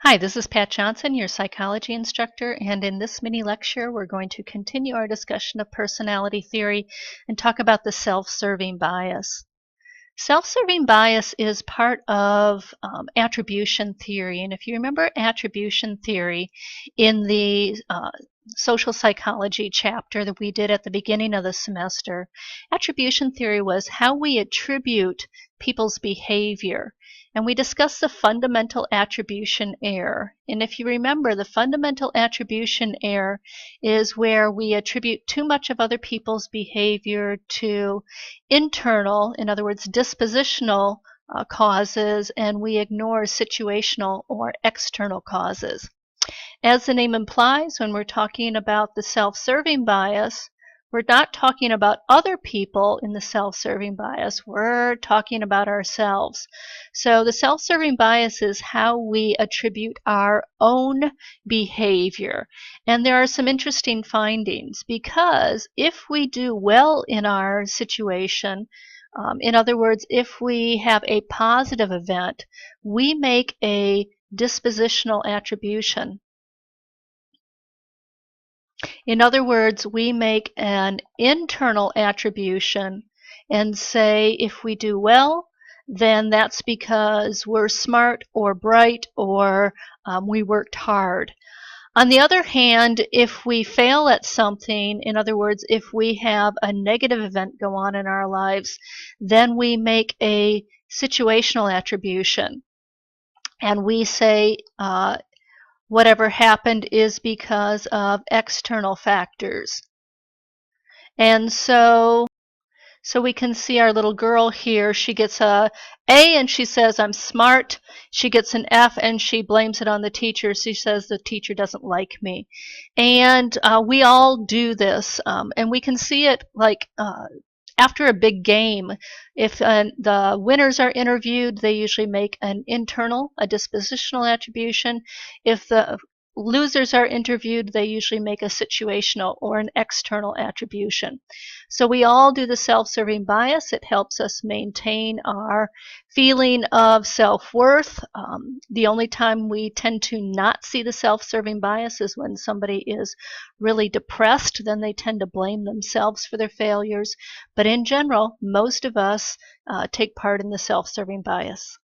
Hi, this is Pat Johnson, your psychology instructor, and in this mini lecture we're going to continue our discussion of personality theory and talk about the self-serving bias. Self-serving bias is part of attribution theory, and if you remember attribution theory in the social psychology chapter that we did at the beginning of the semester, attribution theory was how we attribute people's behavior. And we discussed the fundamental attribution error. And if you remember, the fundamental attribution error is where we attribute too much of other people's behavior to internal, in other words, dispositional causes, and we ignore situational or external causes. As the name implies, when we're talking about the self-serving bias, we're not talking about other people in the self-serving bias. We're talking about ourselves. So the self-serving bias is how we attribute our own behavior. And there are some interesting findings because if we do well in our situation, in other words, if we have a positive event, we make a dispositional attribution. In other words, we make an internal attribution and say if we do well, then that's because we're smart or bright or we worked hard. On the other hand, if we fail at something, in other words, if we have a negative event go on in our lives, then we make a situational attribution. And we say whatever happened is because of external factors. And so we can see our little girl here. She gets a A and she says, I'm smart. She gets an F and she blames it on the teacher. She says the teacher doesn't like me. And we all do this. And we can see it like after a big game. If the winners are interviewed, they usually make an internal, a dispositional attribution. If the losers are interviewed, they usually make a situational or an external attribution. So we all do the self-serving bias. It helps us maintain our feeling of self-worth. The only time we tend to not see the self-serving bias is when somebody is really depressed. Then they tend to blame themselves for their failures. But in general, most of us take part in the self-serving bias.